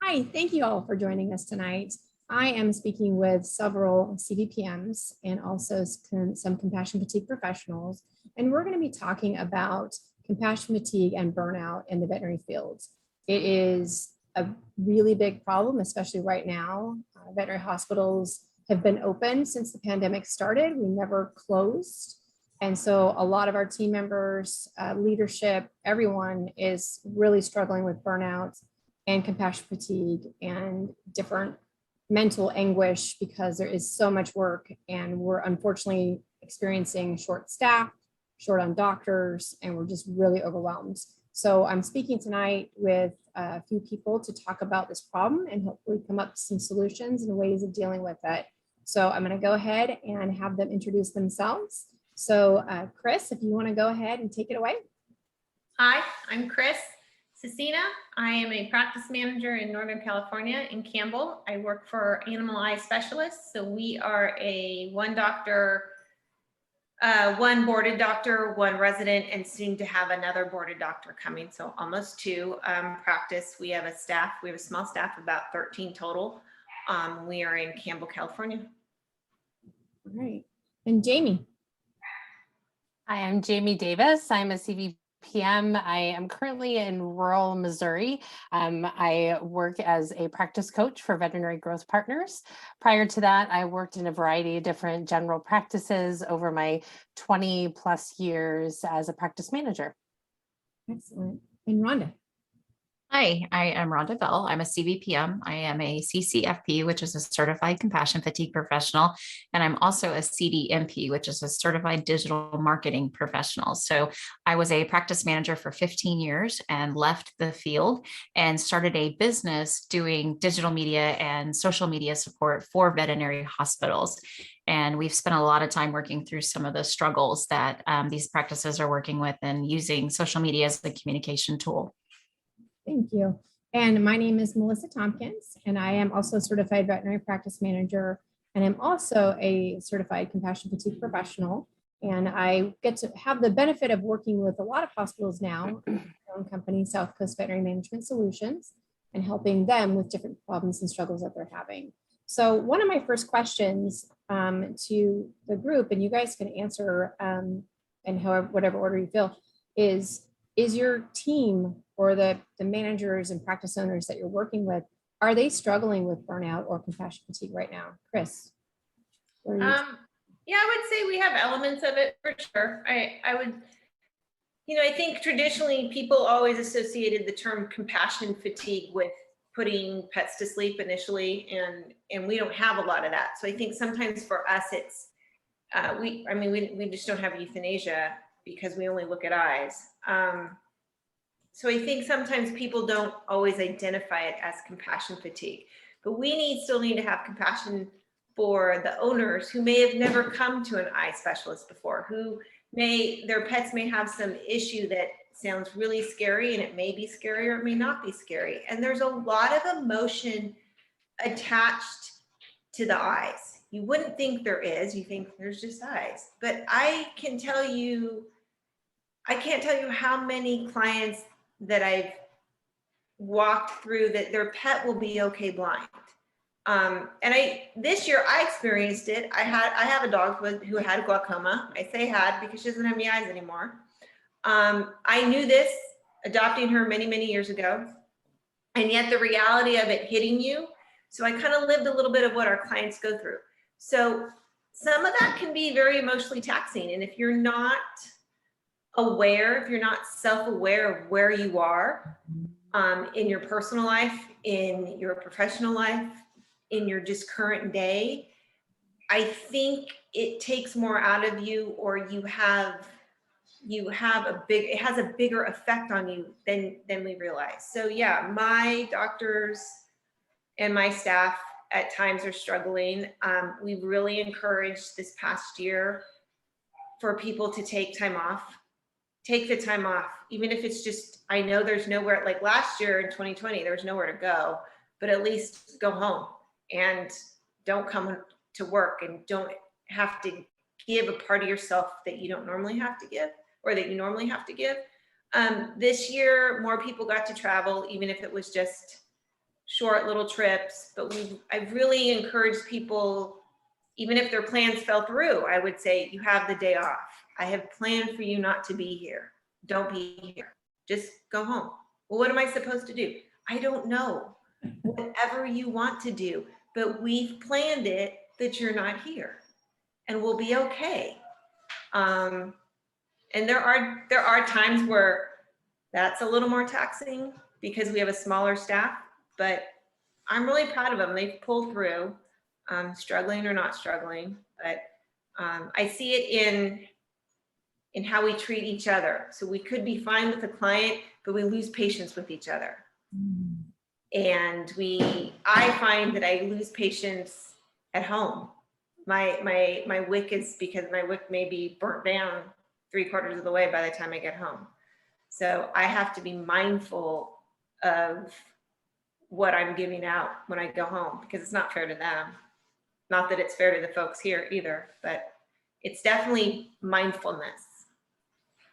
Hi, thank you all for joining us tonight. I am speaking with several CVPMs and also some compassion fatigue professionals, and we're going to be talking about compassion fatigue and burnout in the veterinary field. It is a really big problem, especially right now. Veterinary hospitals have been open since the pandemic started. We never closed. And so a lot of our team members, leadership, everyone is really struggling with burnout and compassion fatigue and different mental anguish because there is so much work, and we're unfortunately experiencing short staff, short on doctors, and we're just really overwhelmed. So I'm speaking tonight with a few people to talk about this problem and hopefully come up with some solutions and ways of dealing with it. So I'm going to go ahead and have them introduce themselves. So Chris, if you want to go ahead and take it away. Hi, I'm Chris Cesena. I am a practice manager in Northern California in Campbell. I work for Animal Eye Specialists. So we are a one boarded doctor, one resident, and soon to have another boarded doctor coming. So almost two practice. We have a small staff, about 13 total. We are in Campbell, California. All right. And Jamie. Hi, I'm Jamie Davis. I'm a CVPM. I am currently in rural Missouri. I work as a practice coach for Veterinary Growth Partners. Prior to that, I worked in a variety of different general practices over my 20 plus years as a practice manager. Excellent. And Rhonda. Hi, I am Rhonda Bell. I'm a CVPM. I am a CCFP, which is a certified compassion fatigue professional. And I'm also a CDMP, which is a certified digital marketing professional. So I was a practice manager for 15 years and left the field and started a business doing digital media and social media support for veterinary hospitals. And we've spent a lot of time working through some of the struggles that these practices are working with and using social media as the communication tool. Thank you. And my name is Melissa Tompkins, and I am also a certified veterinary practice manager, and I'm also a certified compassion fatigue professional. And I get to have the benefit of working with a lot of hospitals now, my own company, South Coast Veterinary Management Solutions, and helping them with different problems and struggles that they're having. So one of my first questions to the group, and you guys can answer in however, whatever order you feel, is your team or the managers and practice owners that you're working with, are they struggling with burnout or compassion fatigue right now? Chris? Yeah, I would say we have elements of it for sure. I would, I think traditionally people always associated the term compassion fatigue with putting pets to sleep initially, and we don't have a lot of that. So I think sometimes for us it's, we just don't have euthanasia because we only look at eyes. So I think sometimes people don't always identify it as compassion fatigue, but we still need to have compassion for the owners who may have never come to an eye specialist before, their pets may have some issue that sounds really scary, and it may be scary or it may not be scary. And there's a lot of emotion attached to the eyes. You wouldn't think there is, you think there's just eyes, but I can't tell you how many clients that I've walked through that their pet will be okay blind. And this year I experienced it. I have a dog who had glaucoma. I say had because she doesn't have any eyes anymore. I knew this adopting her many, many years ago, and yet the reality of it hitting you. So I kind of lived a little bit of what our clients go through. So some of that can be very emotionally taxing. And if you're not aware, if you're not self-aware of where you are in your personal life, in your professional life, in your just current day, I think it takes more out of you, or it has a bigger effect on you than we realize. So yeah, my doctors and my staff at times are struggling. We've really encouraged this past year for people to take time off. Take the time off, even if it's just, I know there's nowhere, like last year in 2020, there was nowhere to go, but at least go home and don't come to work and don't have to give a part of yourself that you don't normally have to give, or that you normally have to give. This year, more people got to travel, even if it was just short little trips, but I've really encouraged people, even if their plans fell through, I would say, you have the day off. I have planned for you not to be here. Don't be here. Just go home. Well, what am I supposed to do? I don't know. Whatever you want to do, but we've planned it that you're not here, and we'll be okay. And there are times where that's a little more taxing because we have a smaller staff, but I'm really proud of them. They've pulled through, struggling or not struggling, but I see it in how we treat each other. So we could be fine with a client, but we lose patience with each other. And I find that I lose patience at home. My wick is because my wick may be burnt down 3/4 of the way by the time I get home. So I have to be mindful of what I'm giving out when I go home, because it's not fair to them. Not that it's fair to the folks here either, but it's definitely mindfulness.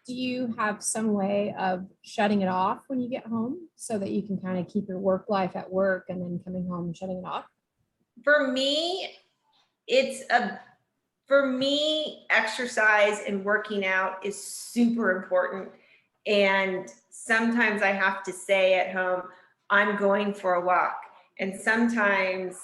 Do you have some way of shutting it off when you get home so that you can kind of keep your work life at work and then coming home and shutting it off? For me, exercise and working out is super important. And sometimes I have to say at home, I'm going for a walk. And sometimes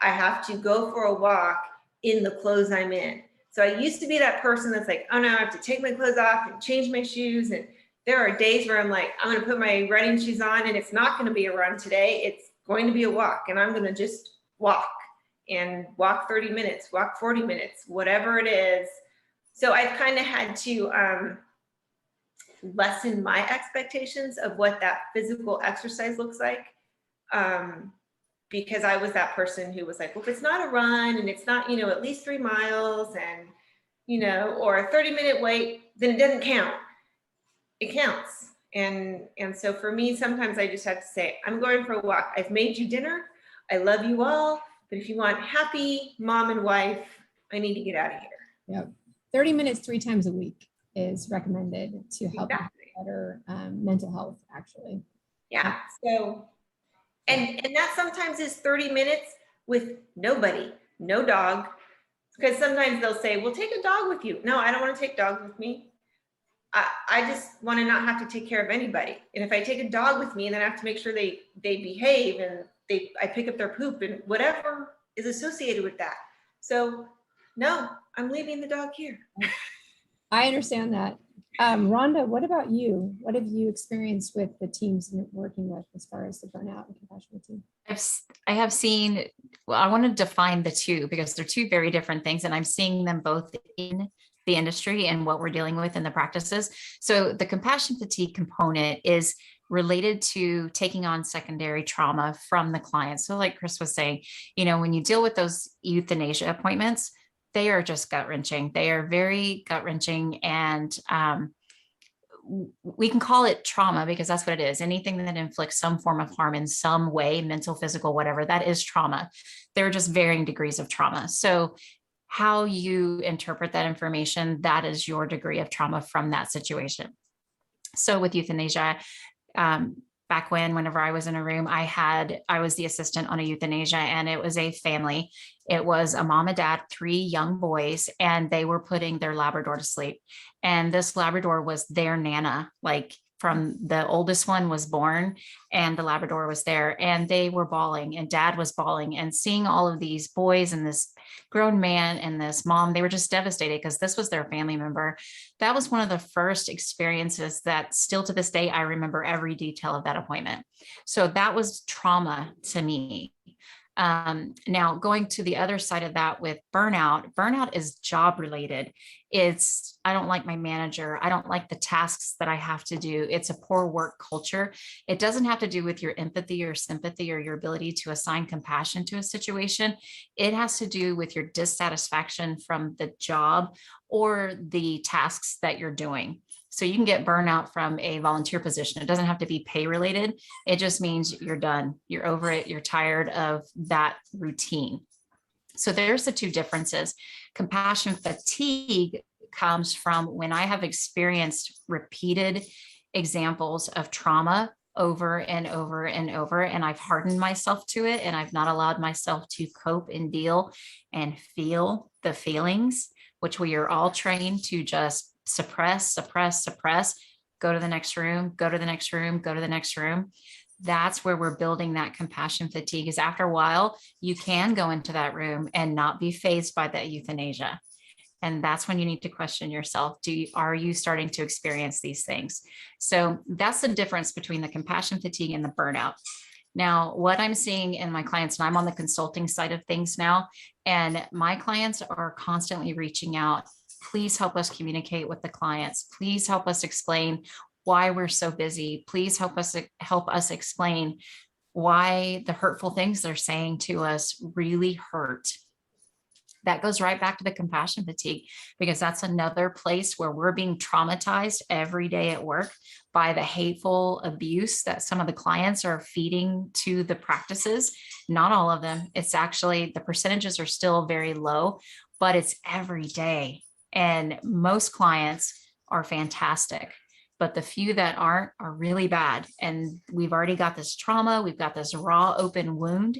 I have to go for a walk in the clothes I'm in. So I used to be that person that's like, oh no, I have to take my clothes off and change my shoes. And there are days where I'm like, I'm going to put my running shoes on, and it's not going to be a run today. It's going to be a walk, and I'm going to just walk and walk 30 minutes, walk 40 minutes, whatever it is. So I've kind of had to lessen my expectations of what that physical exercise looks like. Because I was that person who was like, well, if it's not a run and it's not, at least 3 miles and, or a 30-minute wait, then it doesn't count. It counts. And so for me, sometimes I just have to say, I'm going for a walk. I've made you dinner. I love you all. But if you want happy mom and wife, I need to get out of here. Yep. 30 minutes 3 times a week is recommended to help better mental health, actually. Yeah. So, and that sometimes is 30 minutes with nobody, no dog. Because sometimes they'll say, well, take a dog with you. No, I don't want to take dogs with me. I just want to not have to take care of anybody. And if I take a dog with me, then I have to make sure they behave and I pick up their poop and whatever is associated with that. So no, I'm leaving the dog here. I understand that. Rhonda, what about you? What have you experienced with the teams you're working with as far as the burnout and compassion fatigue? I have seen, well, I want to define the two because they're two very different things, and I'm seeing them both in the industry and what we're dealing with in the practices. So the compassion fatigue component is related to taking on secondary trauma from the client. So like Chris was saying, when you deal with those euthanasia appointments, they are just gut-wrenching. They are very gut-wrenching, and we can call it trauma because that's what it is. Anything that inflicts some form of harm in some way, mental, physical, whatever, that is trauma. There are just varying degrees of trauma. So how you interpret that information, that is your degree of trauma from that situation. So with euthanasia, back whenever I was in a room, I was the assistant on a euthanasia, and it was a family. It was a mom and dad, 3 young boys, and they were putting their Labrador to sleep. And this Labrador was their Nana, like from the oldest one was born, and the Labrador was there, and they were bawling, and dad was bawling, and seeing all of these boys and this grown man and this mom, they were just devastated because this was their family member. That was one of the first experiences that still to this day, I remember every detail of that appointment. So that was trauma to me. Now going to the other side of that with burnout is job related. I don't like my manager. I don't like the tasks that I have to do. It's a poor work culture. It doesn't have to do with your empathy or sympathy or your ability to assign compassion to a situation. It has to do with your dissatisfaction from the job or the tasks that you're doing. So you can get burnout from a volunteer position. It doesn't have to be pay related. It just means you're done. You're over it. You're tired of that routine. So there's the two differences. Compassion fatigue comes from when I have experienced repeated examples of trauma over and over and over. And I've hardened myself to it, and I've not allowed myself to cope and deal and feel the feelings, which we are all trained to just suppress, suppress, suppress, go to the next room, go to the next room, go to the next room. That's where we're building that compassion fatigue, is after a while, you can go into that room and not be fazed by that euthanasia. And that's when you need to question yourself. Are you starting to experience these things? So that's the difference between the compassion fatigue and the burnout. Now, what I'm seeing in my clients, and I'm on the consulting side of things now, and my clients are constantly reaching out. Please help us communicate with the clients. Please help us explain why we're so busy. Please help us explain why the hurtful things they're saying to us really hurt. That goes right back to the compassion fatigue, because that's another place where we're being traumatized every day at work by the hateful abuse that some of the clients are feeding to the practices. Not all of them. It's actually, the percentages are still very low, but it's every day. And most clients are fantastic, but the few that aren't are really bad. And we've already got this trauma. We've got this raw open wound,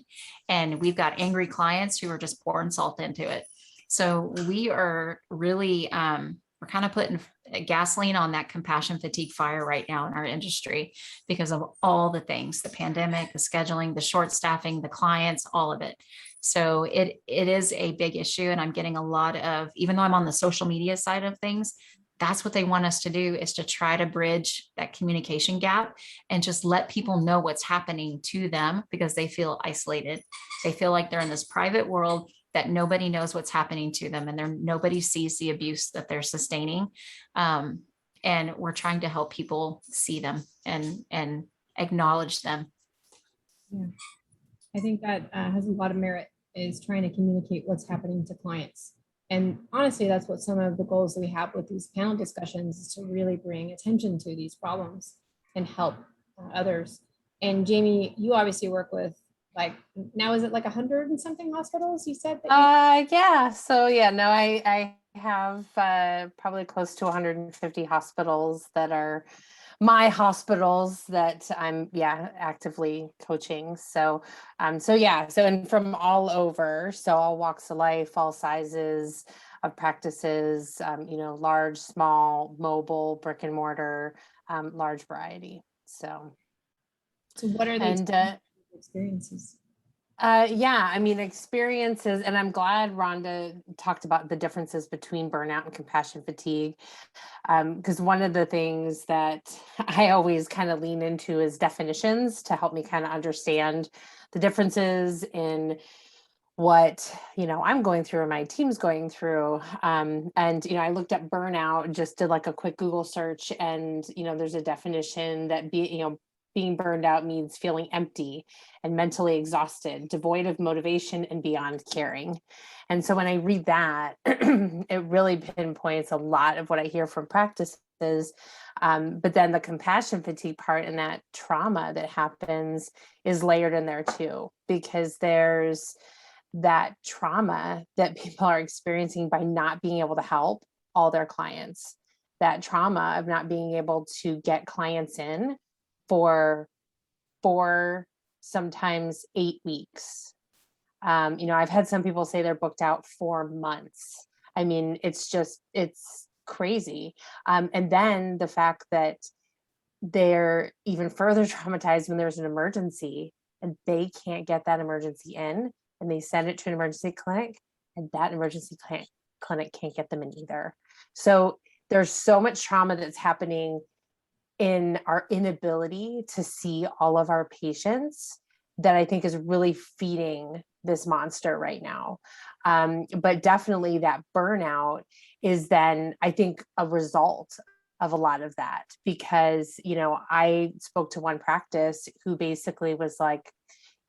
and we've got angry clients who are just pouring salt into it. So we are really, we're kind of putting gasoline on that compassion fatigue fire right now in our industry because of all the things, the pandemic, the scheduling, the short staffing, the clients, all of it. So it is a big issue. And I'm getting a lot of, even though I'm on the social media side of things, that's what they want us to do, is to try to bridge that communication gap and just let people know what's happening to them, because they feel isolated. They feel like they're in this private world that nobody knows what's happening to them, and nobody sees the abuse that they're sustaining. And we're trying to help people see them and acknowledge them. Yeah, I think that has a lot of merit, is trying to communicate what's happening to clients. And honestly, that's what some of the goals that we have with these panel discussions is, to really bring attention to these problems and help others. And Jamie, you obviously work with, like, now is it like 100 and something hospitals you said? Yeah. So yeah, no, I have probably close to 150 hospitals that are my hospitals that I'm actively coaching. So and from all over, so all walks of life, all sizes of practices, large, small, mobile, brick and mortar, large variety. So what are the experiences? Experiences, and I'm glad Rhonda talked about the differences between burnout and compassion fatigue, because one of the things that I always kind of lean into is definitions to help me kind of understand the differences in what I'm going through and my team's going through. And I looked at burnout, just did like a quick Google search, and there's a definition that being burned out means feeling empty and mentally exhausted, devoid of motivation and beyond caring. And so when I read that, it really pinpoints a lot of what I hear from practices. But then the compassion fatigue part and that trauma that happens is layered in there too, because there's that trauma that people are experiencing by not being able to help all their clients, that trauma of not being able to get clients in for 4, sometimes 8 weeks. I've had some people say they're booked out 4 months. I mean, it's crazy. And then the fact that they're even further traumatized when there's an emergency and they can't get that emergency in, and they send it to an emergency clinic, and that emergency clinic can't get them in either. So there's so much trauma that's happening in our inability to see all of our patients that I think is really feeding this monster right now. But definitely that burnout is then, I think, a result of a lot of that, because, I spoke to one practice who basically was like,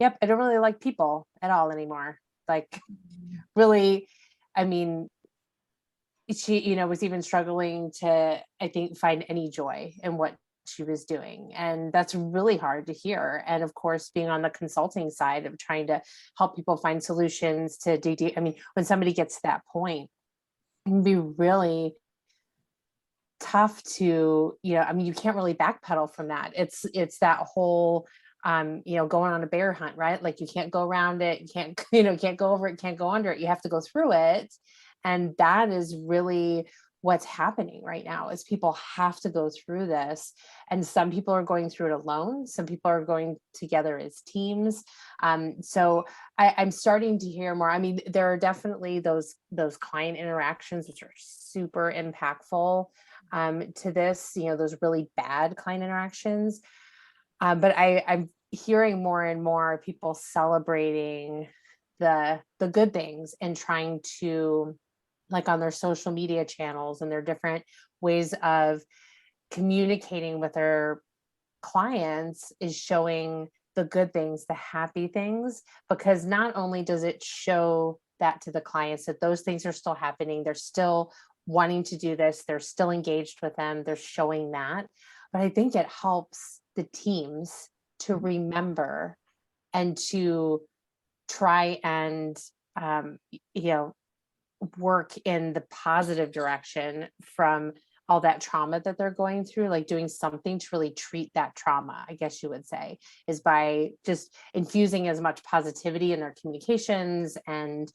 yep, I don't really like people at all anymore. Like, really, I mean, she, was even struggling to, I think, find any joy in what she was doing. And that's really hard to hear. And of course, being on the consulting side of trying to help people find solutions to when somebody gets to that point, it can be really tough to, I mean, you can't really backpedal from that. It's that whole, going on a bear hunt, right? Like you can't go around it, you can't, can't go over it, can't go under it. You have to go through it. And that is really what's happening right now is people have to go through this. And some people are going through it alone. Some people are going together as teams. So I'm starting to hear more. I mean, there are definitely those client interactions, which are super impactful to this, those really bad client interactions. But I'm hearing more and more people celebrating the good things and trying to, like on their social media channels and their different ways of communicating with their clients is showing the good things, the happy things, because not only does it show that to the clients that those things are still happening, they're still wanting to do this, they're still engaged with them, they're showing that, but I think it helps the teams to remember and to try and, work in the positive direction from all that trauma that they're going through, like doing something to really treat that trauma, I guess you would say, is by just infusing as much positivity in their communications and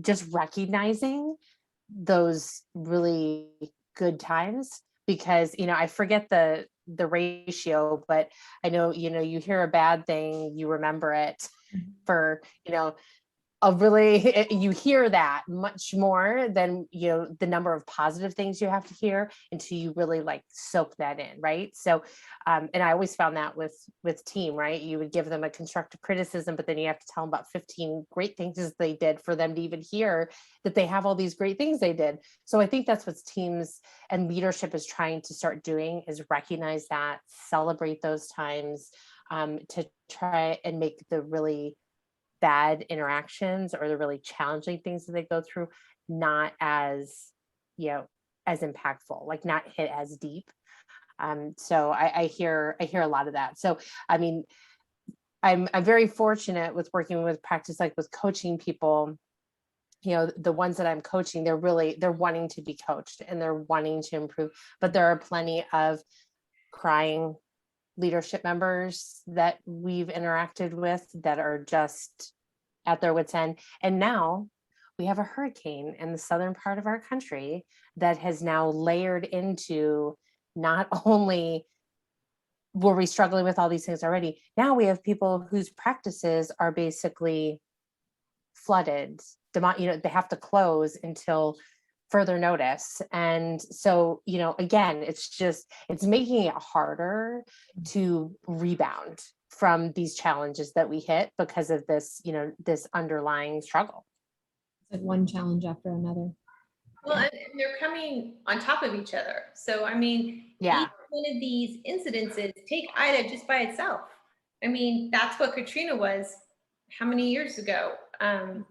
just recognizing those really good times. Because, I forget the ratio, but I know, you hear a bad thing, you remember it for, you hear that much more than, the number of positive things you have to hear until you really like soak that in. Right. So, and I always found that with team, right. You would give them a constructive criticism, but then you have to tell them about 15 great things they did for them to even hear that they have all these great things they did. So I think that's what teams and leadership is trying to start doing, is recognize that, celebrate those times, to try and make the really bad interactions or the really challenging things that they go through not as as impactful, like not hit as deep. So I hear a lot of that. So I mean, I'm very fortunate with working with practice, like with coaching people. The ones that I'm coaching, they're wanting to be coached and they're wanting to improve, but there are plenty of crying leadership members that we've interacted with that are just at their wits' end. And now we have a hurricane in the southern part of our country that has now layered into, not only were we struggling with all these things already, now we have people whose practices are basically flooded. They have to close until further notice. And so, again, it's making it harder to rebound from these challenges that we hit because of this, this underlying struggle. It's like one challenge after another. Well, and they're coming on top of each other. So, I mean, yeah, each one of these incidences, take Ida just by itself. I mean, that's what Katrina was how many years ago? And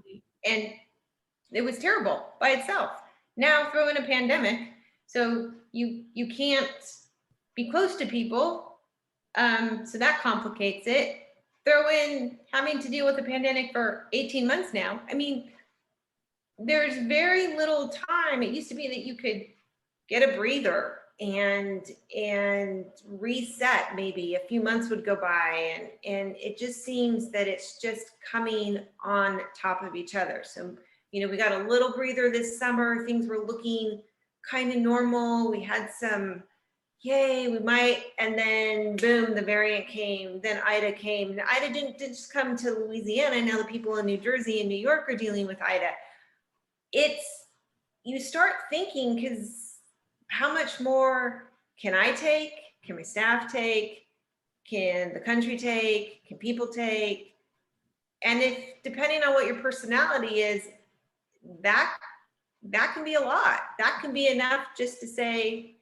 it was terrible by itself. Now throw in a pandemic, so you can't be close to people, so that complicates it. Throw in having to deal with a pandemic for 18 months now. I mean, there's very little time. It used to be that you could get a breather and reset. Maybe a few months would go by, and it just seems that it's just coming on top of each other. So we got a little breather this summer. Things were looking kind of normal. We had some, yay, we might, and then boom, the variant came. Then Ida came. And Ida didn't just come to Louisiana. Now the people in New Jersey and New York are dealing with Ida. You start thinking, because how much more can I take? Can my staff take? Can the country take? Can people take? And if, depending on what your personality is, that can be a lot. That can be enough just to say,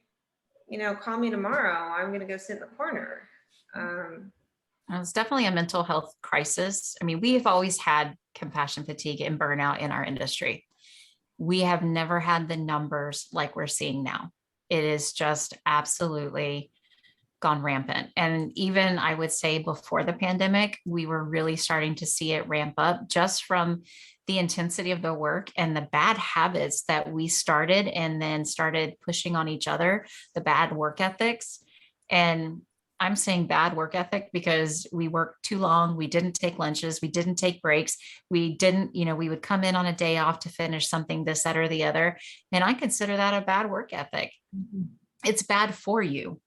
call me tomorrow. I'm going to go sit in the corner. It's definitely a mental health crisis. I mean, we have always had compassion fatigue and burnout in our industry. We have never had the numbers like we're seeing now. It is just absolutely gone rampant. And even I would say before the pandemic, we were really starting to see it ramp up just from the intensity of the work and the bad habits that we started and then started pushing on each other, the bad work ethics. And I'm saying bad work ethic because we worked too long. We didn't take lunches. We didn't take breaks. We didn't, we would come in on a day off to finish something, this, that, or the other. And I consider that a bad work ethic. It's bad for you.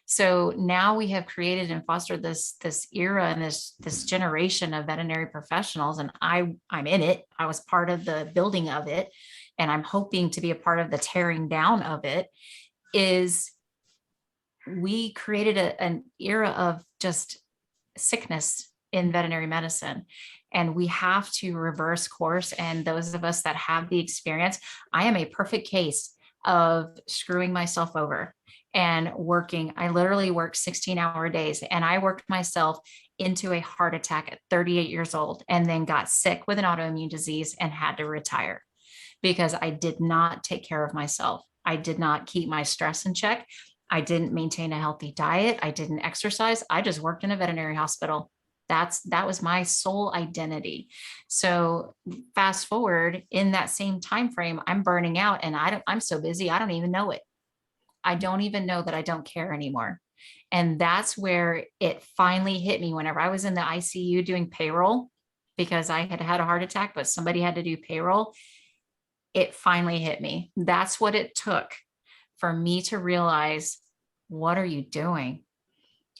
So now we have created and fostered this era and this generation of veterinary professionals, and I'm in it. I was part of the building of it, and I'm hoping to be a part of the tearing down of it. Is we created an era of just sickness in veterinary medicine, and we have to reverse course. And those of us that have the experience, I am a perfect case of screwing myself over and working. I literally worked 16-hour days, and I worked myself into a heart attack at 38 years old, and then got sick with an autoimmune disease and had to retire because I did not take care of myself. I did not keep my stress in check. I didn't maintain a healthy diet. I didn't exercise. I just worked in a veterinary hospital. That was my sole identity. So fast forward, in that same time frame, I'm burning out, and I'm so busy, I don't even know it. I don't even know that I don't care anymore. And that's where it finally hit me whenever I was in the ICU doing payroll, because I had had a heart attack, but somebody had to do payroll. It finally hit me. That's what it took for me to realize, what are you doing?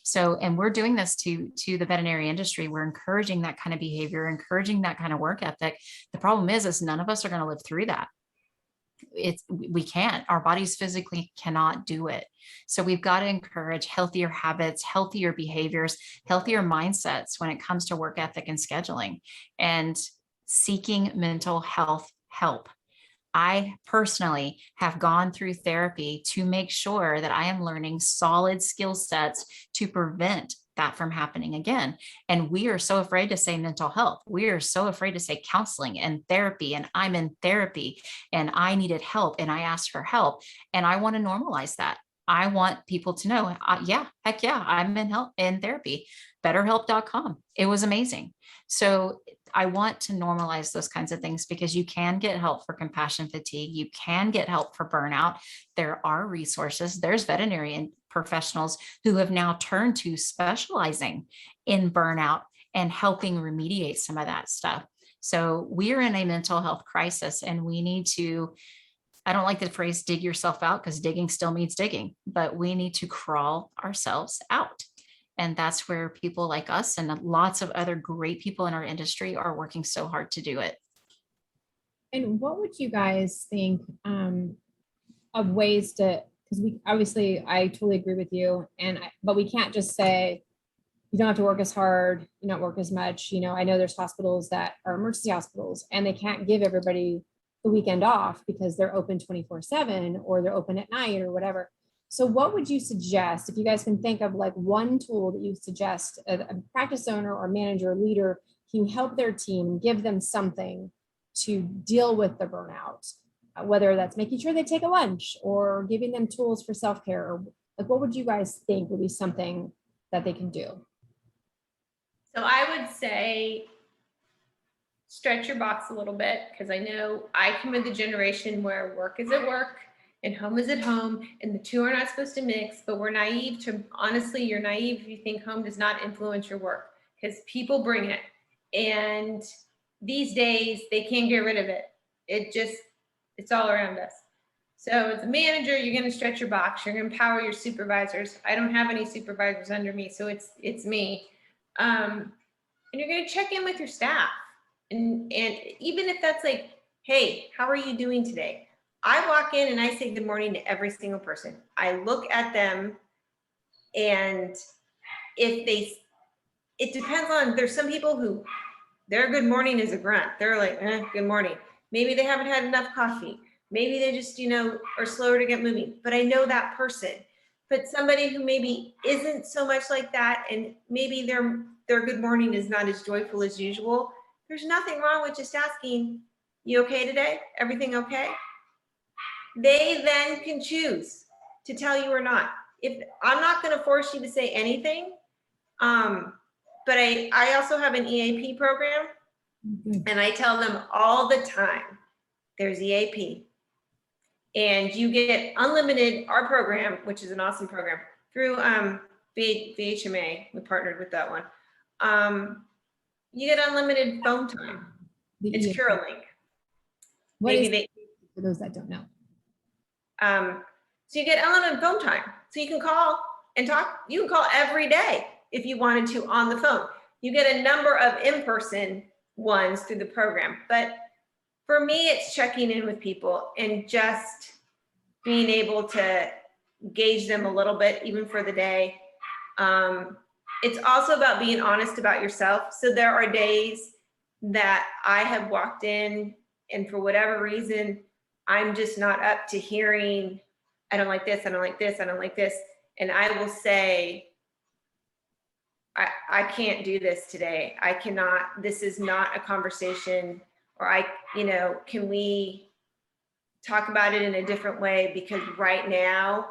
So, and we're doing this to the veterinary industry. We're encouraging that kind of behavior, encouraging that kind of work ethic. The problem is none of us are going to live through that. We can't. Our bodies physically cannot do it. So we've got to encourage healthier habits, healthier behaviors, healthier mindsets when it comes to work ethic and scheduling, and seeking mental health help. I personally have gone through therapy to make sure that I am learning solid skill sets to prevent that from happening again. And we are so afraid to say mental health. We are so afraid to say counseling and therapy, and I'm in therapy and I needed help and I asked for help. And I want to normalize that. I want people to know, yeah, heck yeah, I'm in therapy, betterhelp.com. It was amazing. So I want to normalize those kinds of things, because you can get help for compassion fatigue. You can get help for burnout. There are resources. There's veterinarian professionals who have now turned to specializing in burnout and helping remediate some of that stuff. So we are in a mental health crisis, and we need to, I don't like the phrase dig yourself out, because digging still means digging, but we need to crawl ourselves out. And that's where people like us and lots of other great people in our industry are working so hard to do it. And what would you guys think of ways to, because we obviously, I totally agree with you, but we can't just say, you don't have to work as hard, you don't work as much. I know there's hospitals that are emergency hospitals, and they can't give everybody the weekend off because they're open 24/7, or they're open at night or whatever. So what would you suggest, if you guys can think of like one tool that you suggest a practice owner or manager or leader can help their team, give them something to deal with the burnout, whether that's making sure they take a lunch or giving them tools for self-care, or like, what would you guys think would be something that they can do? So I would say stretch your box a little bit, because I know I come with the generation where work is at work and home is at home, and the two are not supposed to mix. But we're naive to, honestly, you're naive if you think home does not influence your work, because people bring it. And these days they can't get rid of it. It's all around us. So as a manager, you're going to stretch your box. You're going to empower your supervisors. I don't have any supervisors under me, so it's me. And you're going to check in with your staff. And even if that's like, hey, how are you doing today? I walk in and I say good morning to every single person. I look at them, and it depends on, there's some people who their good morning is a grunt. They're like, good morning. Maybe they haven't had enough coffee. Maybe they just, are slower to get moving. But I know that person. But somebody who maybe isn't so much like that, and maybe their good morning is not as joyful as usual, there's nothing wrong with just asking, you okay today? Everything okay? They then can choose to tell you or not. if I'm not going to force you to say anything, but I also have an EAP program, and I tell them all the time, there's EAP, and you get unlimited, our program, which is an awesome program, through VHMA, we partnered with that one. You get unlimited phone time. It's CuraLink. What is for those that don't know? So you get unlimited phone time. So you can call and talk. You can call every day if you wanted to on the phone. You get a number of in-person ones through the program. But for me, it's checking in with people and just being able to gauge them a little bit, even for the day. It's also about being honest about yourself. So there are days that I have walked in and for whatever reason, I'm just not up to hearing, I don't like this, I don't like this, I don't like this. And I will say, I can't do this today. I cannot, this is not a conversation, or can we talk about it in a different way? Because right now,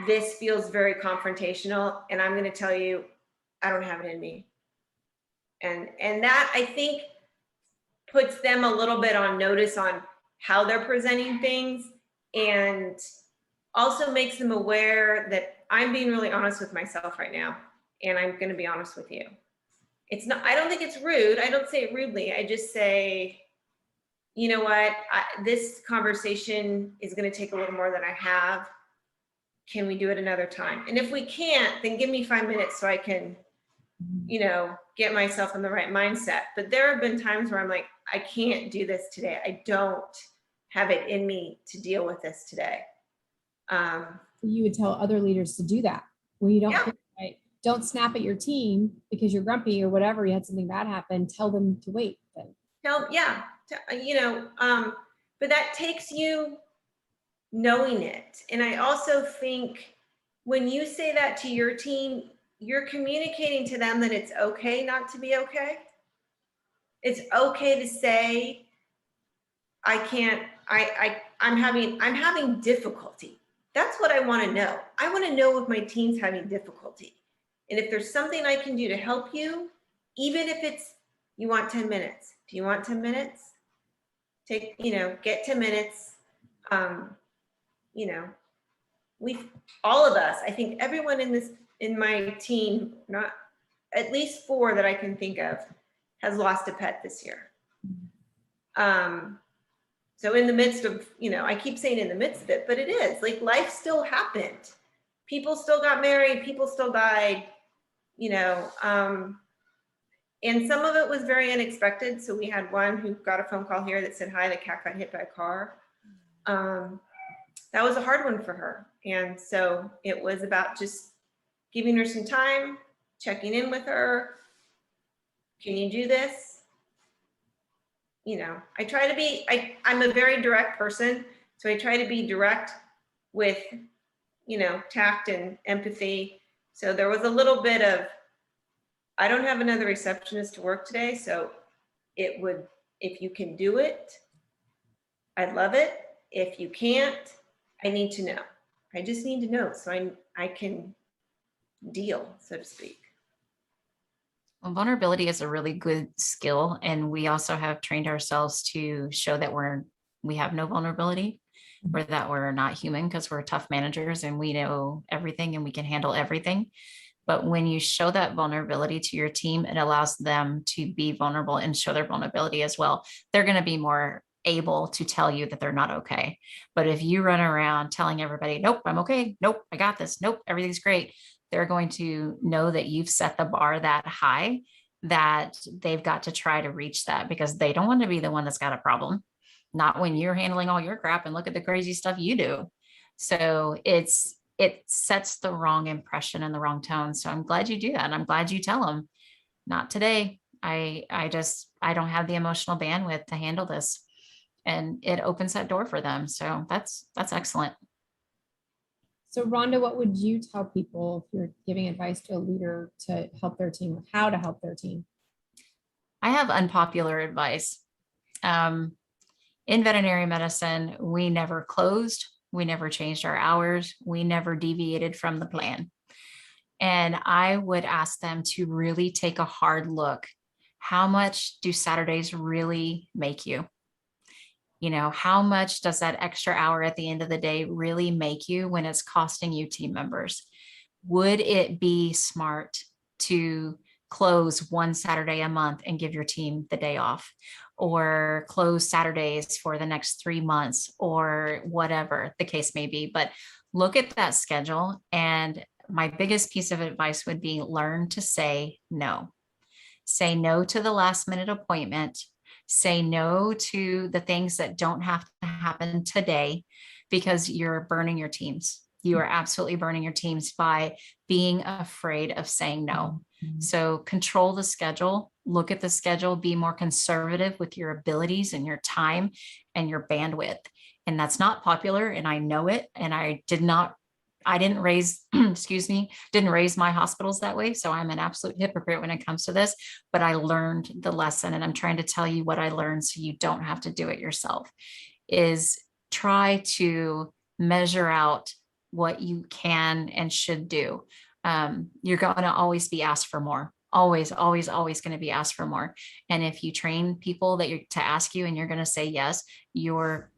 this feels very confrontational, and I'm going to tell you, I don't have it in me. And that, I think, puts them a little bit on notice on how they're presenting things, and also makes them aware that I'm being really honest with myself right now, and I'm going to be honest with you. It's not, I don't think it's rude. I don't say it rudely. I just say, you know what, this conversation is going to take a little more than I have. Can we do it another time? And if we can't, then give me 5 minutes so I can, get myself in the right mindset. But there have been times where I'm like, I can't do this today. I don't have it in me to deal with this today. You would tell other leaders to do that when you don't, right? Don't snap at your team because you're grumpy or whatever. You had something bad happen. Tell them to wait. Then. But that takes you knowing it. And I also think when you say that to your team, you're communicating to them that it's okay not to be okay. It's okay to say, I'm having difficulty. That's what I want to know. I want to know if my team's having difficulty. And if there's something I can do to help you, even if it's, you want 10 minutes. Do you want 10 minutes? Get 10 minutes. All of us, I think everyone in my team, not at least 4 that I can think of, has lost a pet this year. So in the midst of, I keep saying in the midst of it, but it is like life still happened. People still got married, people still died, and some of it was very unexpected. So we had one who got a phone call here that said, hi, the cat got hit by a car. That was a hard one for her. And so it was about just giving her some time, checking in with her. Can you do this? I try to be, I'm a very direct person. So I try to be direct with, tact and empathy. So there was a little bit of, I don't have another receptionist to work today. So if you can do it, I'd love it. If you can't, I need to know. I just need to know so I can deal, so to speak. Well, vulnerability is a really good skill, and we also have trained ourselves to show that we have no vulnerability, or that we're not human, because we're tough managers and we know everything and we can handle everything. But when you show that vulnerability to your team, it allows them to be vulnerable and show their vulnerability as well. They're going to be more able to tell you that they're not okay. But if you run around telling everybody, nope, I'm okay. Nope, I got this. Nope, everything's great. They're going to know that you've set the bar that high, that they've got to try to reach that, because they don't want to be the one that's got a problem. Not when you're handling all your crap and look at the crazy stuff you do. So it sets the wrong impression and the wrong tone. So I'm glad you do that. And I'm glad you tell them, not today. I don't have the emotional bandwidth to handle this. And it opens that door for them. So that's excellent. So Rhonda, what would you tell people if you're giving advice to a leader to help their team, or how to help their team? I have unpopular advice. In veterinary medicine, we never closed, We never changed our hours. We never deviated from the plan. And I would ask them to really take a hard look. How much do Saturdays really make you? You know, how much does that extra hour at the end of the day really make you when it's costing you team members? Would it be smart to close one Saturday a month and give your team the day off, or close Saturdays for the next 3 months, or whatever the case may be? But look at that schedule. And my biggest piece of advice would be learn to say no. Say no to the last minute appointment. Say no to the things that don't have to happen today, because you're burning your teams. You are absolutely burning your teams by being afraid of saying no. So control the schedule, look at the schedule, be more conservative with your abilities and your time and your bandwidth. And that's not popular. And I know it. And I didn't raise, didn't raise my hospitals that way. So I'm an absolute hypocrite when it comes to this, but I learned the lesson, and I'm trying to tell you what I learned so you don't have to do it yourself, is try to measure out what you can and should do. You're going to always be asked for more. Always going to be asked for more. And if you train people that you're to ask you and you're going to say yes, you're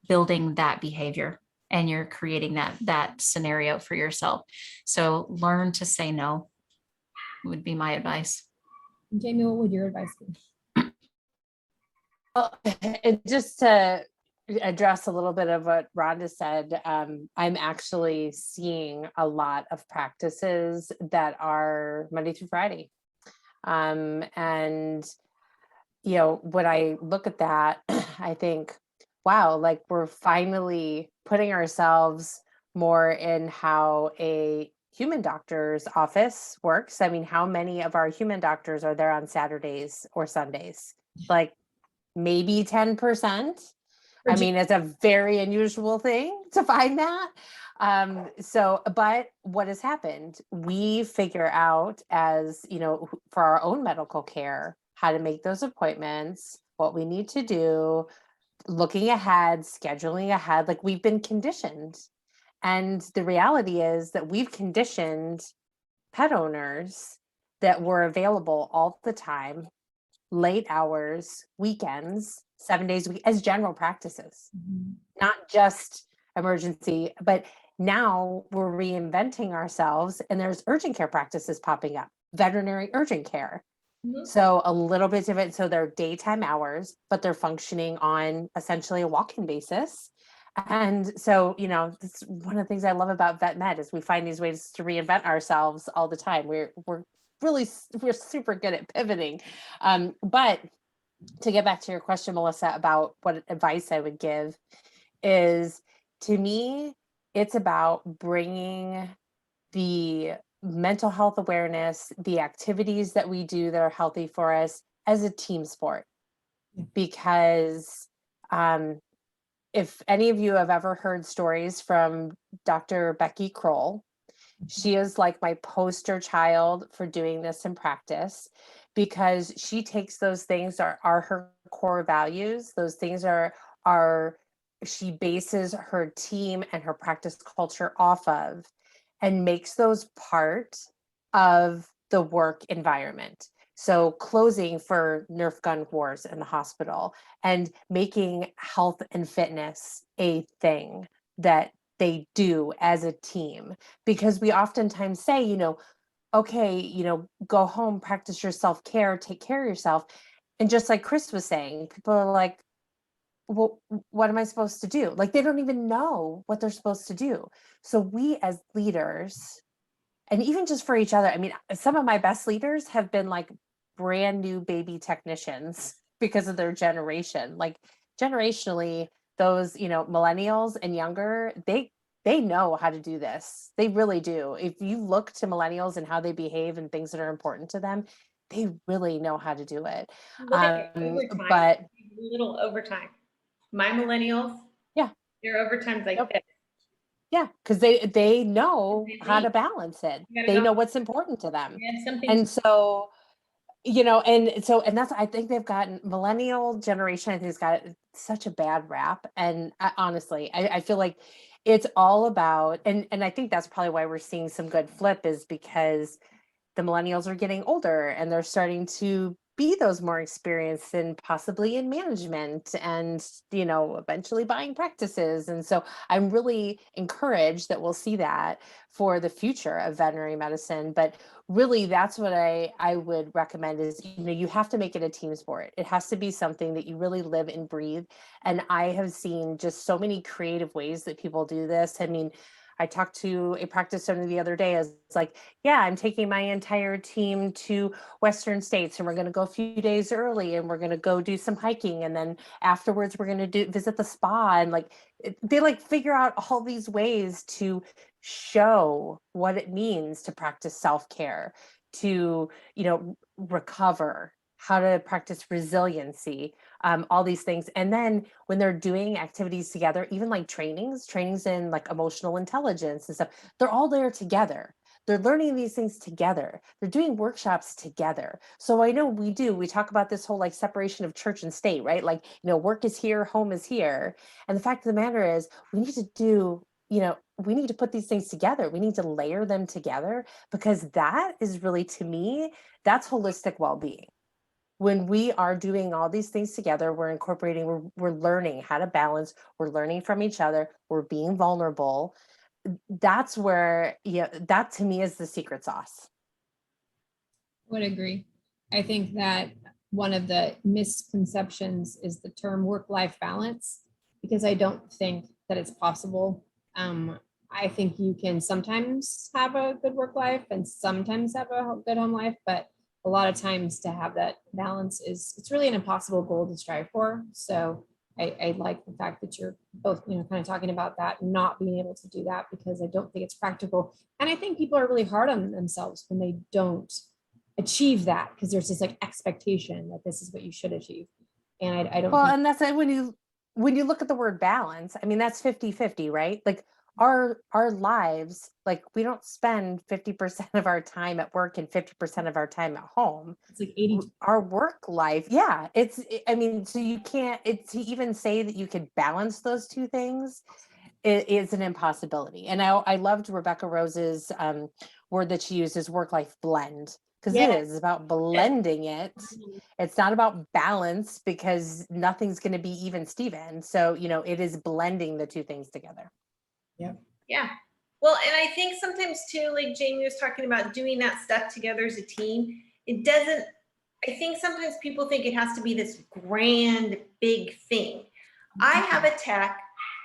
building that behavior and you're creating that scenario for yourself. So learn to say no would be my advice. Jamie, what would your advice be? Well, and just to address a little bit of what Rhonda said, I'm actually seeing a lot of practices that are Monday through Friday. And, you know, when I look at that, I think, wow, like we're finally putting ourselves more in how a human doctor's office works. I mean, how many of our human doctors are there on Saturdays or Sundays? Like maybe 10%. I mean, it's a very unusual thing to find that. But what has happened? We figure out, as you know, for our own medical care, how to make those appointments, what we need to do, looking ahead, scheduling ahead. Like we've been conditioned. And the reality is that we've conditioned pet owners that were available all the time, late hours, weekends, 7 days a week, as general practices, not just emergency. But now we're reinventing ourselves, and there's urgent care practices popping up, veterinary urgent care. So a little bit of it. So they're daytime hours, but they're functioning on essentially a walk-in basis. And so, you know, that's one of the things I love about vet med is we find these ways to reinvent ourselves all the time. We're super good at pivoting. But to get back to your question, Melissa, about what advice I would give is, to me, it's about bringing the mental health awareness, the activities that we do that are healthy for us as a team sport. Because if any of you have ever heard stories from Dr. Becky Kroll, she is like my poster child for doing this in practice, because she takes those things are her core values. Those things she bases her team and her practice culture off of, and makes those part of the work environment. So closing for Nerf gun wars in the hospital, and making health and fitness a thing that they do as a team. Because we oftentimes say, you know, okay, you know, go home, practice your self-care, take care of yourself. And just like Chris was saying, people are like, well, what am I supposed to do? Like, they don't even know what they're supposed to do. So we as leaders, and even just for each other, I mean, some of my best leaders have been like brand new baby technicians because of their generation. Like generationally, those, you know, millennials and younger, they know how to do this. They really do. If you look to millennials and how they behave and things that are important to them, they really know how to do it. But little overtime. My millennials, their overtime's like this. Yeah, because they know how to balance it. They know what's important to them. And so and that's, I think they've gotten, millennial generation, I think has got such a bad rap. And honestly, I feel like it's all about, and I think that's probably why we're seeing some good flip, is because the millennials are getting older and they're starting to be those more experienced and possibly in management and, eventually buying practices. And so I'm really encouraged that we'll see that for the future of veterinary medicine. But really, that's what I would recommend is, you have to make it a team sport. It has to be something that you really live and breathe. And I have seen just so many creative ways that people do this. I mean, I talked to a practice owner the other day. It's like, yeah, I'm taking my entire team to Western states and we're going to go a few days early and we're going to go do some hiking. And then afterwards, we're going to visit the spa. And they figure out all these ways to show what it means to practice self-care, to, recover, how to practice resiliency, all these things. And then when they're doing activities together, even like trainings in like emotional intelligence and stuff, they're all there together. They're learning these things together. They're doing workshops together. So I know we talk about this whole like separation of church and state, right? Like, work is here, home is here. And the fact of the matter is we need to put these things together. We need to layer them together, because that is really, to me, that's holistic well-being. When we are doing all these things together, we're incorporating, we're learning how to balance, we're learning from each other, we're being vulnerable. That's where, that to me is the secret sauce. Would agree. I think that one of the misconceptions is the term work-life balance, because I don't think that it's possible. I think you can sometimes have a good work life and sometimes have a good home life, but a lot of times to have that balance it's really an impossible goal to strive for. So I like the fact that you're both, kind of talking about that, not being able to do that, because I don't think it's practical. And I think people are really hard on themselves when they don't achieve that, because there's this like expectation that this is what you should achieve. And I don't think. And that's it. When you look at the word balance, I mean, that's 50-50, right? Like our lives, like we don't spend 50% of our time at work and 50% of our time at home. It's like 80. Our work life. Yeah. So you can't, to even say that you could balance those two things, it is an impossibility. And I loved Rebecca Rose's word that she used, is work-life blend, because it is about blending it. It's not about balance, because nothing's going to be even Steven. So, it is blending the two things together. Yeah. Well, and I think sometimes too, like Jamie was talking about, doing that stuff together as a team, I think sometimes people think it has to be this grand, big thing. I have a tech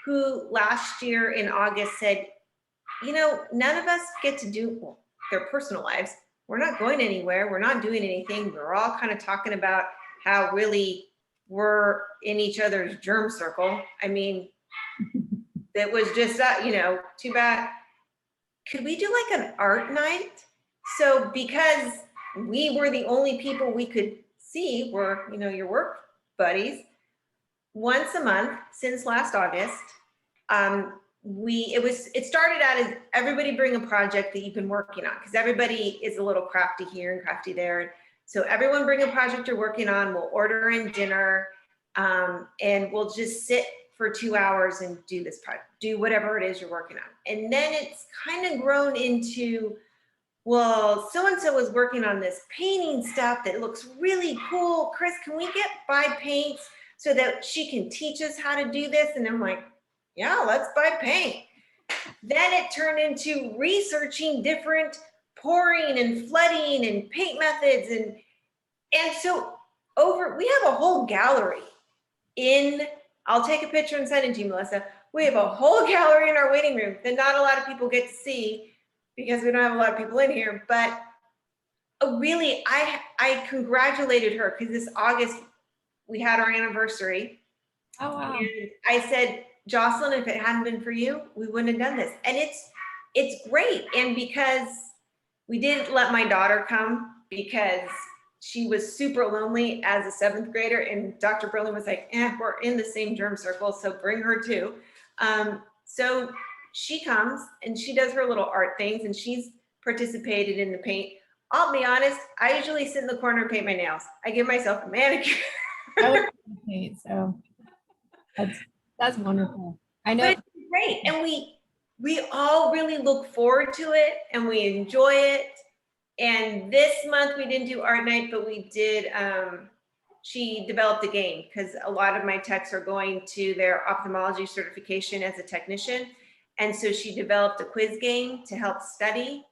who last year in August said, none of us get to do their personal lives. We're not going anywhere. We're not doing anything. We're all kind of talking about how really we're in each other's germ circle. I mean, it was just that, too bad. Could we do like an art night? So because we were the only people we could see were, your work buddies, once a month since last August, it started out as everybody bring a project that you've been working on, because everybody is a little crafty here and crafty there. So everyone bring a project you're working on. We'll order in dinner, and we'll just sit for 2 hours and do this project, do whatever it is you're working on. And then it's kind of grown into, well, so-and-so was working on this painting stuff that looks really cool. Chris, can we buy paints so that she can teach us how to do this? And I'm like, yeah, let's buy paint. Then it turned into researching different pouring and flooding and paint methods. And so we have a whole gallery I'll take a picture and send it to you, Melissa. We have a whole gallery in our waiting room that not a lot of people get to see, because we don't have a lot of people in here. But really, I congratulated her, because this August we had our anniversary. Oh, wow. And I said, Jocelyn, if it hadn't been for you, we wouldn't have done this. And it's great. And because we didn't let my daughter come, because she was super lonely as a 7th grader, and Dr. Berlin was like, we're in the same germ circle, so bring her too. So she comes and she does her little art things, and she's participated in the paint. I'll be honest, I usually sit in the corner and paint my nails. I give myself a manicure. I would say so. That's wonderful. I know. But it's great. And we all really look forward to it and we enjoy it. And this month we didn't do art night, but we did, she developed a game because a lot of my techs are going to their ophthalmology certification as a technician. And so she developed a quiz game to help study.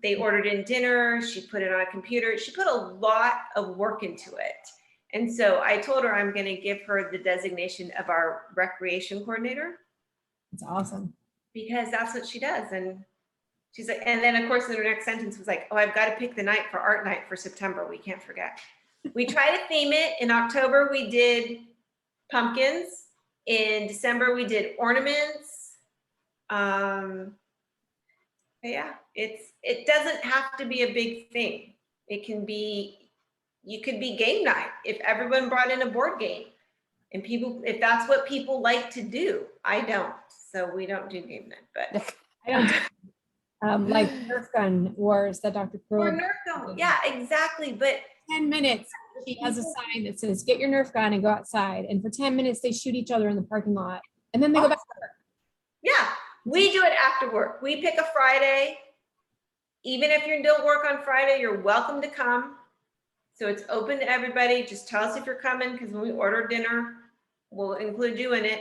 They ordered in dinner, she put it on a computer. She put a lot of work into it. And so I told her I'm going to give her the designation of our recreation coordinator. It's awesome. Because that's what she does. And she's like, and then of course in her next sentence was like, oh, I've got to pick the night for art night for September. We can't forget. We try to theme it. In October, we did pumpkins. In December, we did ornaments. Yeah, it doesn't have to be a big thing. It can be, you could be game night if everyone brought in a board game and people, if that's what people like to do. I don't, so we don't do game night, but I don't do, like Nerf gun wars that Dr. or Pruitt. Nerf gun. Yeah, exactly. But 10 minutes, she has a sign that says, get your Nerf gun and go outside. And for 10 minutes, they shoot each other in the parking lot. And then they go back to work. yeah, we do it after work. We pick a Friday. Even if you don't work on Friday, you're welcome to come. So it's open to everybody. Just tell us if you're coming, because when we order dinner, we'll include you in it.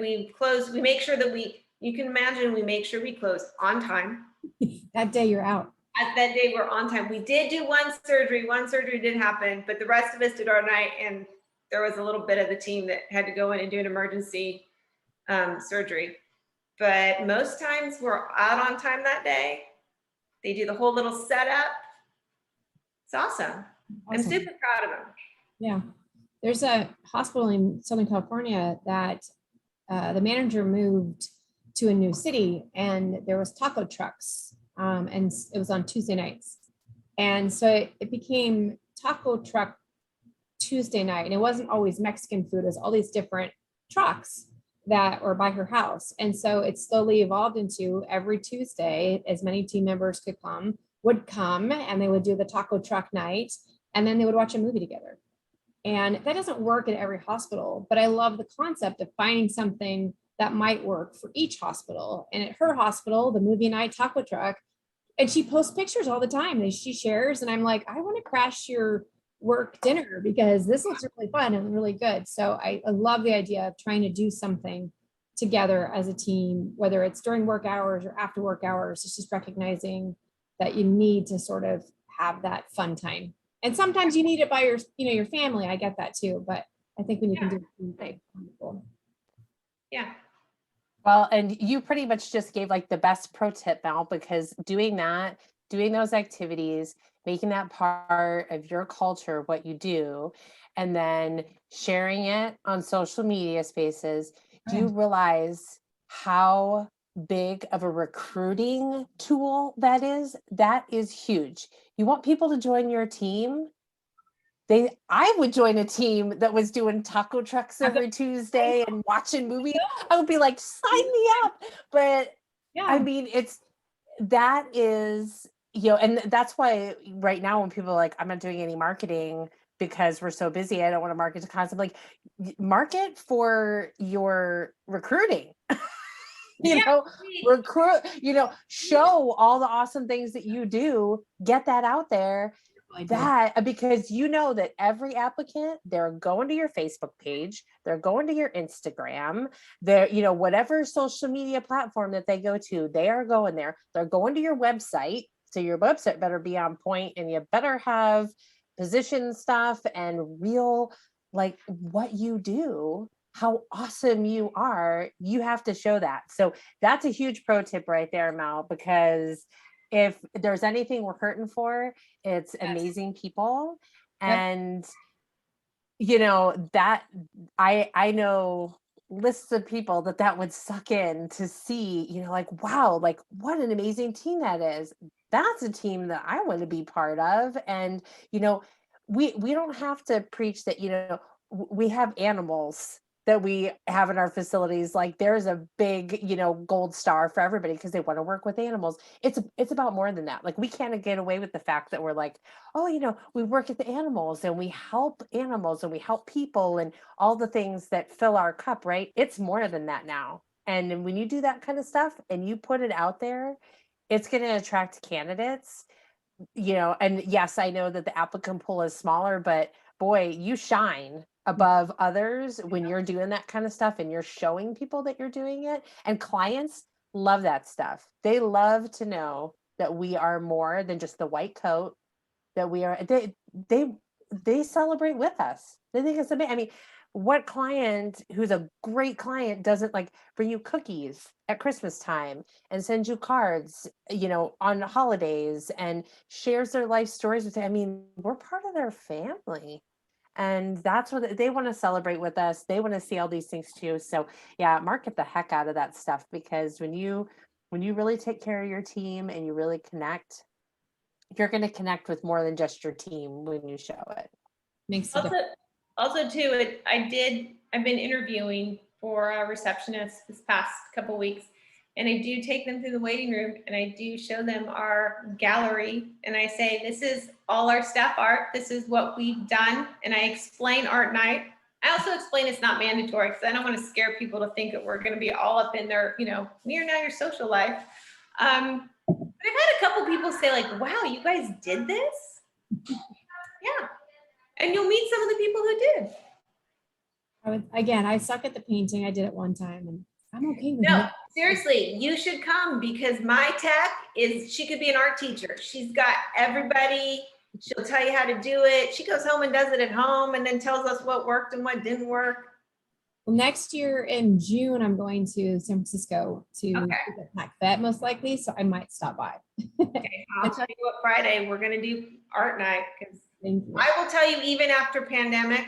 We close, we make sure that you can imagine, we make sure we close on time. That day you're out. At that day, we're on time. We did do one surgery. One surgery did happen, but the rest of us did our night, and there was a little bit of the team that had to go in and do an emergency surgery. But most times we're out on time that day. They do the whole little setup. It's awesome. I'm super proud of them. Yeah. There's a hospital in Southern California that the manager moved to a new city, and there was taco trucks, and it was on Tuesday nights. And so it became taco truck Tuesday night, and it wasn't always Mexican food. It was all these different trucks that were by her house. And so it slowly evolved into every Tuesday, as many team members would come, and they would do the taco truck night, and then they would watch a movie together. And that doesn't work at every hospital, but I love the concept of finding something that might work for each hospital. And at her hospital, the movie night taco truck, and she posts pictures all the time that she shares. And I'm like, I want to crash your work dinner because this looks really fun and really good. So I love the idea of trying to do something together as a team, whether it's during work hours or after work hours. It's just recognizing that you need to sort of have that fun time. And sometimes you need it by your family. I get that too, but I think when you can do it, wonderful. Yeah. Well, and you pretty much just gave like the best pro tip, Val, because doing those activities, making that part of your culture, what you do, and then sharing it on social media spaces, do you realize how big of a recruiting tool that is? That is huge. You want people to join your team? I would join a team that was doing taco trucks every Tuesday and watching movies. I would be like, sign me up. But yeah, I mean, that is, and that's why right now when people are like, I'm not doing any marketing because we're so busy, I don't want to market to concept, like market for your recruiting. Recruit, show all the awesome things that you do, get that out there. Because that every applicant, they're going to your Facebook page, they're going to your Instagram, they're, whatever social media platform that they go to, they are going there. They're going to your website. So your website better be on point, and you better have position stuff and real, like what you do, how awesome you are. You have to show that. So that's a huge pro tip right there, Mel, because if there's anything we're hurting for, it's amazing people. And, that I know lists of people that would suck in to see, like, wow, like what an amazing team that is. That's a team that I want to be part of. And, we don't have to preach that, we have animals that we have in our facilities. Like there's a big, gold star for everybody because they want to work with animals. It's about more than that. Like we can't get away with the fact that we're like, oh, we work with the animals and we help animals and we help people and all the things that fill our cup, right? It's more than that now. And when you do that kind of stuff and you put it out there, it's going to attract candidates, and yes, I know that the applicant pool is smaller, but boy, you shine above others when you're doing that kind of stuff and you're showing people that you're doing it. And clients love that stuff. They love to know that we are more than just the white coat, that we are, they celebrate with us. They think it's amazing. I mean, what client who's a great client doesn't like bring you cookies at Christmas time and send you cards, on holidays and shares their life stories with you? I mean, we're part of their family. And that's what they want to celebrate with us. They want to see all these things too. So yeah, market the heck out of that stuff, because when you really take care of your team and you really connect, you're going to connect with more than just your team when you show it. Makes a difference. Also too, I've been interviewing for a receptionist this past couple weeks, and I do take them through the waiting room and I do show them our gallery. And I say, this is all our staff art. This is what we've done. And I explain art night. I also explain it's not mandatory because I don't want to scare people to think that we're going to be all up in their, near now your social life. But I've had a couple people say like, wow, you guys did this? Yeah. And you'll meet some of the people who did. I suck at the painting. I did it one time and I'm okay with No, it. seriously, you should come because my tech she could be an art teacher. She's got everybody. She'll tell you how to do it. She goes home and does it at home and then tells us what worked and what didn't work. Well, next year in June, I'm going to San Francisco to Pack Vet most likely, so I might stop by. Okay, I'll tell you what Friday we're going to do art night, because Thank you. I will tell you, even after pandemic,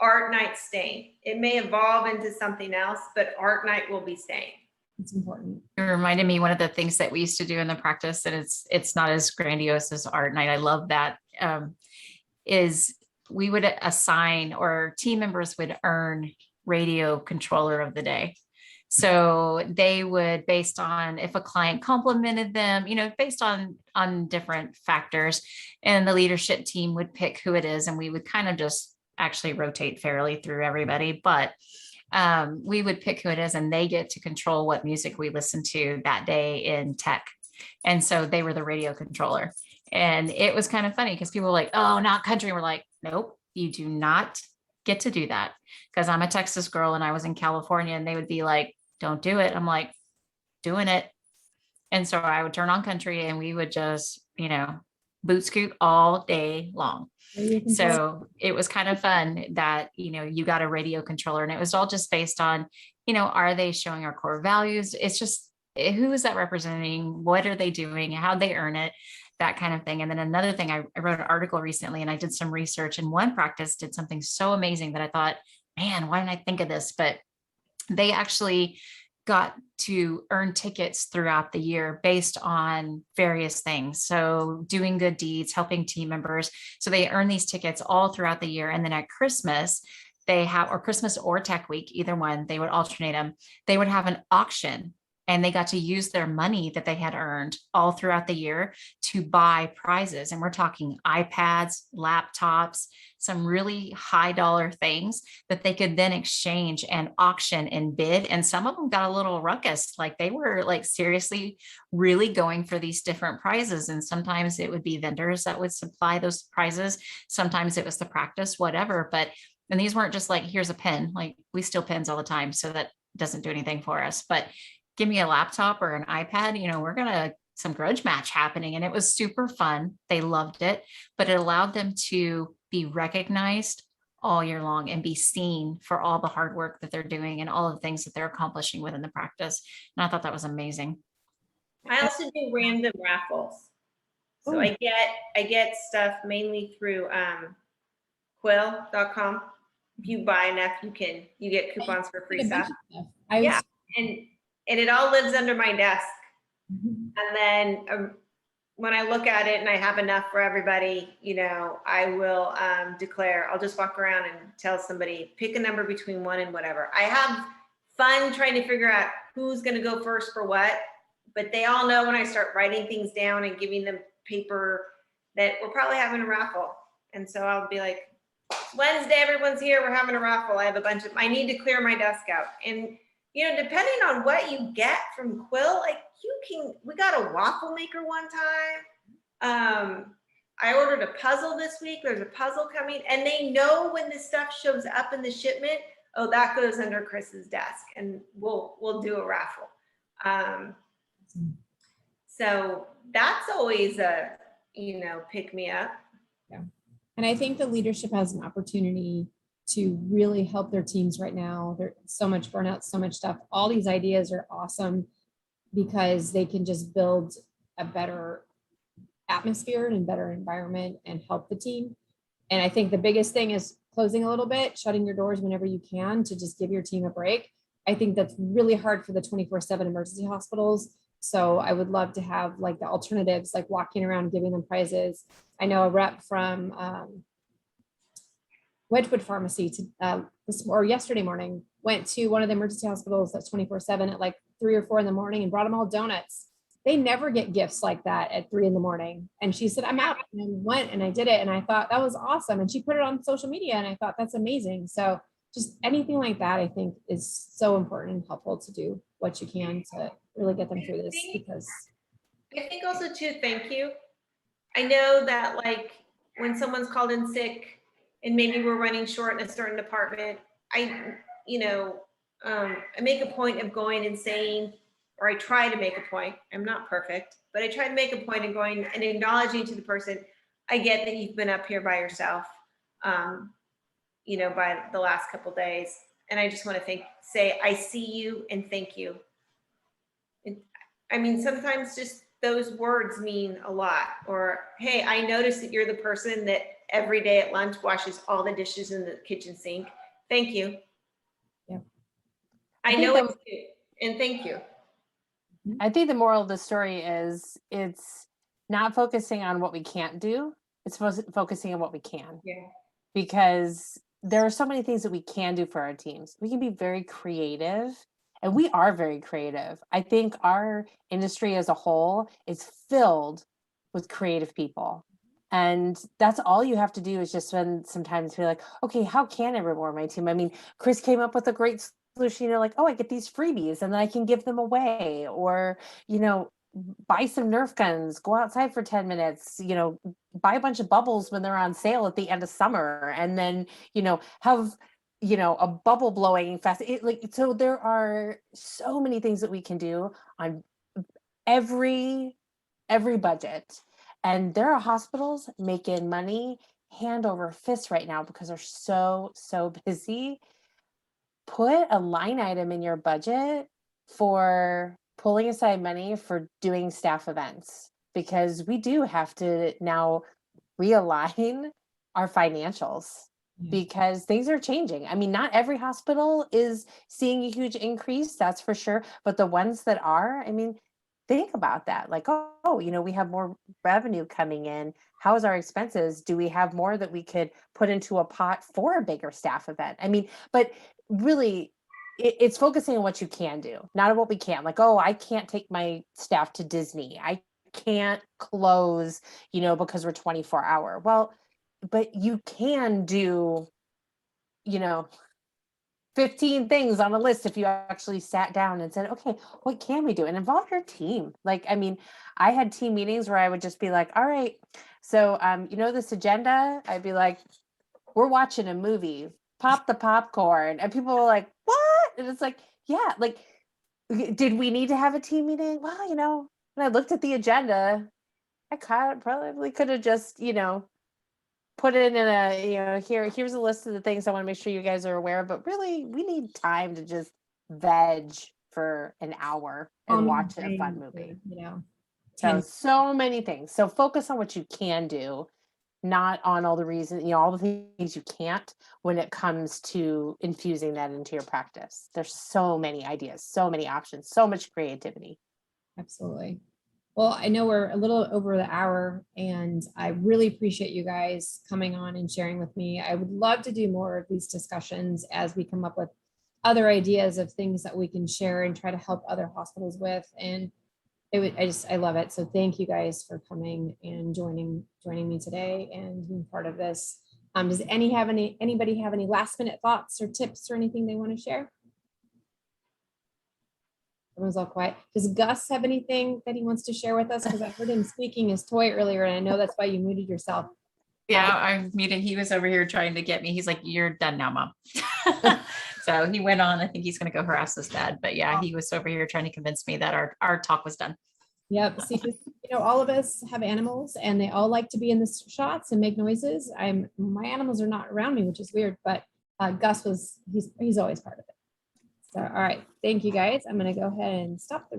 art night staying. It may evolve into something else, but art night will be staying. It's important. It reminded me one of the things that we used to do in the practice, and it's not as grandiose as art night. I love that. Is we would assign, or team members would earn radio controller of the day. So they would, based on if a client complimented them, based on different factors, and the leadership team would pick who it is. And we would kind of just actually rotate fairly through everybody, but we would pick who it is and they get to control what music we listen to that day in tech. And so they were the radio controller. And it was kind of funny because people were like, oh, not country. And we're like, nope, you do not get to do that, because I'm a Texas girl and I was in California, and they would be like, don't do it. I'm like, doing it. And so I would turn on country and we would just, boot scoot all day long. So it was kind of fun that, you got a radio controller, and it was all just based on, are they showing our core values? It's just, who is that representing? What are they doing? How'd they earn it? That kind of thing. And then another thing, I wrote an article recently and I did some research, and one practice did something so amazing that I thought, man, why didn't I think of this? But they actually got to earn tickets throughout the year based on various things. So doing good deeds, helping team members. So they earn these tickets all throughout the year. And then at Christmas, they have, or Christmas or Tech Week, either one, they would alternate them. They would have an auction, and they got to use their money that they had earned all throughout the year to buy prizes. And we're talking iPads, laptops, some really high dollar things that they could then exchange and auction and bid. And some of them got a little ruckus. Like they were like seriously really going for these different prizes. And sometimes it would be vendors that would supply those prizes. Sometimes it was the practice, whatever. And these weren't just like, here's a pen. Like we steal pens all the time, so that doesn't do anything for us. But give me a laptop or an iPad, we're going to some grudge match happening. And it was super fun. They loved it, but it allowed them to be recognized all year long and be seen for all the hard work that they're doing and all of the things that they're accomplishing within the practice. And I thought that was amazing. I also do random raffles. So Ooh. I get stuff mainly through quill.com. If you buy enough, you get coupons for free stuff. And it all lives under my desk. Mhm. And then when I look at it and I have enough for everybody, you know, I will declare, I'll just walk around and tell somebody, pick a number between 1 and whatever. I have fun trying to figure out who's going to go first for what, but they all know when I start writing things down and giving them paper that we're probably having a raffle. And so I'll be like, Wednesday, everyone's here, we're having a raffle. I have a bunch of, I need to clear my desk out. And, you know, depending on what you get from Quill, like we got a waffle maker one time. I ordered a puzzle this week. There's a puzzle coming, and they know when this stuff shows up in the shipment, oh, that goes under Chris's desk, and we'll do a raffle. So that's always a, you know, pick me up. Yeah. And I think the leadership has an opportunity to really help their teams right now. There's so much burnout, so much stuff. All these ideas are awesome because they can just build a better atmosphere and better environment and help the team. And I think the biggest thing is closing a little bit, shutting your doors whenever you can to just give your team a break. I think that's really hard for the 24/7 emergency hospitals. So I would love to have like the alternatives, like walking around, giving them prizes. I know a rep from Wedgwood Pharmacy yesterday morning went to one of the emergency hospitals that's 24/7 at like 3 or 4 in the morning and brought them all donuts. They never get gifts like that at 3 in the morning. And she said, I'm out, and I went and I did it. And I thought that was awesome. And she put it on social media and I thought that's amazing. So just anything like that, I think is so important and helpful to do what you can to really get them through this, because I think also too, thank you. I know that like when someone's called in sick and maybe we're running short in a certain department, I make a point of going and saying, or I try to make a point, I'm not perfect, but I try to make a point of going and acknowledging to the person, I get that you've been up here by yourself, by the last couple of days. And I just want to say, I see you and thank you. And, I mean, sometimes just those words mean a lot. Or, hey, I noticed that you're the person that every day at lunch washes all the dishes in the kitchen sink. Thank you. Yeah. I know it's good, and thank you. I think the moral of the story is it's not focusing on what we can't do. It's focusing on what we can. Yeah. Because there are so many things that we can do for our teams. We can be very creative, and we are very creative. I think our industry as a whole is filled with creative people. And that's all you have to do is just spend some time to be like, okay, how can I reward my team? I mean, Chris came up with a great solution. You're like, oh, I get these freebies and then I can give them away, or, buy some Nerf guns, go outside for 10 minutes, buy a bunch of bubbles when they're on sale at the end of summer. And then, have, a bubble blowing fest. So there are so many things that we can do on every budget. And there are hospitals making money hand over fist right now because they're so busy. Put a line item in your budget for pulling aside money for doing staff events, because we do have to now realign our financials because things are changing. I mean, not every hospital is seeing a huge increase, that's for sure. But the ones that are, I mean, think about that. Like, we have more revenue coming in. How's our expenses? Do we have more that we could put into a pot for a bigger staff event? I mean, but really, it's focusing on what you can do, not on what we can't. Like, I can't take my staff to Disney. I can't close, because we're 24-hour. Well, but you can do, 15 things on a list if you actually sat down and said, okay, what can we do? And involve your team. Like, I mean, I had team meetings where I would just be like, all right, so, this agenda, I'd be like, we're watching a movie, pop the popcorn. And people were like, what? And it's like, yeah, like, did we need to have a team meeting? Well, when I looked at the agenda, I probably could have just, put it in a, here's a list of the things I want to make sure you guys are aware of, but really we need time to just veg for an hour and watch a fun movie. So many things. So focus on what you can do, not on all the reasons, all the things you can't when it comes to infusing that into your practice. There's so many ideas, so many options, so much creativity. Absolutely. Well, I know we're a little over the hour, and I really appreciate you guys coming on and sharing with me. I would love to do more of these discussions as we come up with other ideas of things that we can share and try to help other hospitals with. And I love it. So thank you guys for coming and joining me today and being part of this. Does anybody have any last minute thoughts or tips or anything they want to share? Everyone's all quiet. Does Gus have anything that he wants to share with us? Because I heard him squeaking his toy earlier, and I know that's why you muted yourself. Yeah, I'm muted. He was over here trying to get me. He's like, "You're done now, Mom." So he went on. I think he's going to go harass his dad. But yeah, he was over here trying to convince me that our talk was done. Yep. See, all of us have animals, and they all like to be in the shots and make noises. My animals are not around me, which is weird. But Gus he's always part of it. So, all right. Thank you guys. I'm going to go ahead and stop the